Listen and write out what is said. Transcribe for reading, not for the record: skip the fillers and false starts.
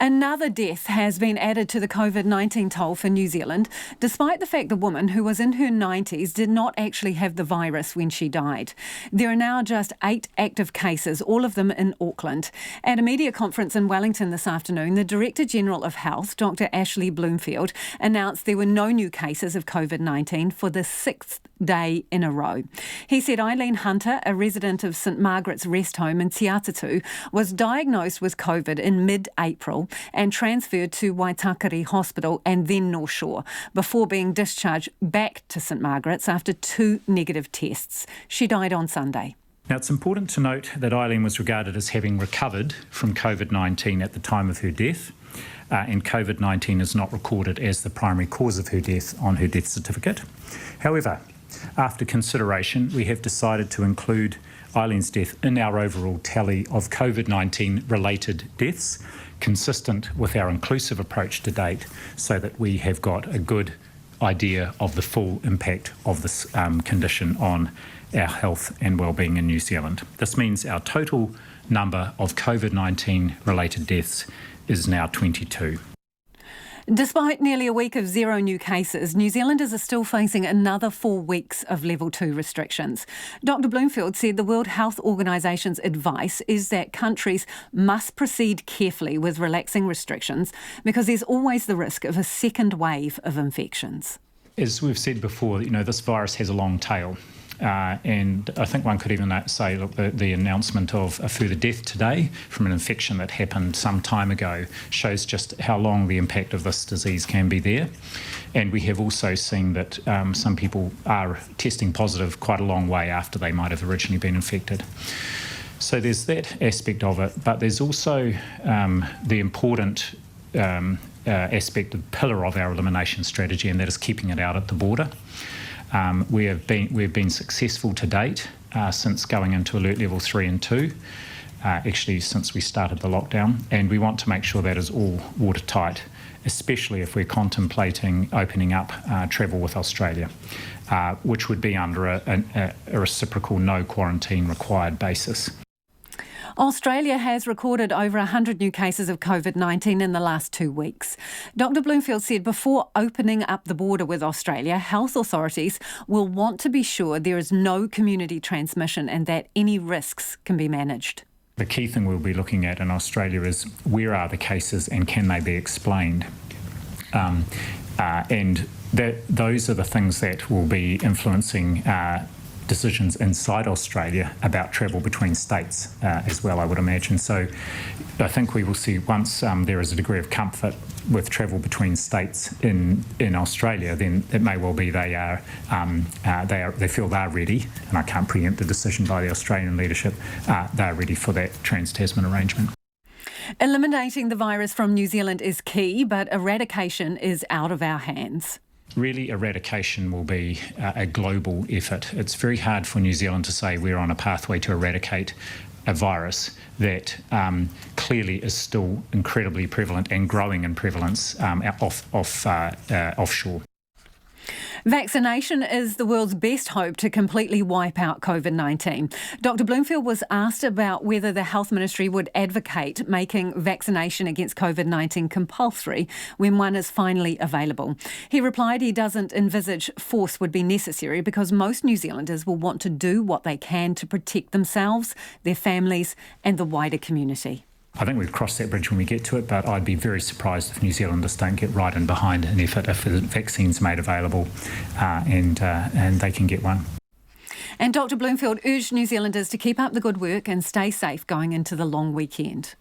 Another death has been added to the COVID-19 toll for New Zealand, despite the fact the woman, who was in her 90s, did not actually have the virus when she died. There are now just 8 active cases, all of them in Auckland. At a media conference in Wellington this afternoon, the Director General of Health, Dr. Ashley Bloomfield, announced there were no new cases of COVID-19 for the 6th day in a row. He said Eileen Hunter, a resident of St Margaret's rest home in Te Atatu, was diagnosed with COVID in mid-April and transferred to Waitakere Hospital and then North Shore before being discharged back to St Margaret's after 2 negative tests. She died on Sunday. Now, it's important to note that Eileen was regarded as having recovered from COVID-19 at the time of her death, and COVID-19 is not recorded as the primary cause of her death on her death certificate. However, after consideration, we have decided to include Eileen's death in our overall tally of COVID-19 related deaths, consistent with our inclusive approach to date, so that we have got a good idea of the full impact of this condition on our health and wellbeing in New Zealand. This means our total number of COVID-19 related deaths is now 22. Despite nearly a week of 0 new cases, New Zealanders are still facing another 4 weeks of Level 2 restrictions. Dr. Bloomfield said the World Health Organisation's advice is that countries must proceed carefully with relaxing restrictions because there's always the risk of a second wave of infections. As we've said before, this virus has a long tail. And I think one could even say, look, the announcement of a further death today from an infection that happened some time ago shows just how long the impact of this disease can be there. And we have also seen that some people are testing positive quite a long way after they might have originally been infected. So there's that aspect of it, but there's also the important aspect, the pillar of our elimination strategy, and that is keeping it out at the border. We've been successful to date since going into alert level 3 and 2, actually since we started the lockdown, and we want to make sure that is all watertight, especially if we're contemplating opening up travel with Australia, which would be under a reciprocal no quarantine required basis. Australia has recorded over 100 new cases of COVID-19 in the last 2 weeks. Dr. Bloomfield said before opening up the border with Australia, health authorities will want to be sure there is no community transmission and that any risks can be managed. The key thing we'll be looking at in Australia is where are the cases and can they be explained? And those are the things that will be influencing decisions inside Australia about travel between states as well, I would imagine. So I think we will see once there is a degree of comfort with travel between states in Australia, then it may well be they feel they're ready, and I can't preempt the decision by the Australian leadership, they're ready for that trans-Tasman arrangement. Eliminating the virus from New Zealand is key, but eradication is out of our hands. Really, eradication will be a global effort. It's very hard for New Zealand to say we're on a pathway to eradicate a virus that clearly is still incredibly prevalent and growing in prevalence offshore. Vaccination is the world's best hope to completely wipe out COVID-19. Dr. Bloomfield was asked about whether the Health Ministry would advocate making vaccination against COVID-19 compulsory when one is finally available. He replied he doesn't envisage force would be necessary because most New Zealanders will want to do what they can to protect themselves, their families and the wider community. I think we've crossed that bridge when we get to it, but I'd be very surprised if New Zealanders don't get right in behind an effort if the vaccine's made available and they can get one. And Dr. Bloomfield urged New Zealanders to keep up the good work and stay safe going into the long weekend.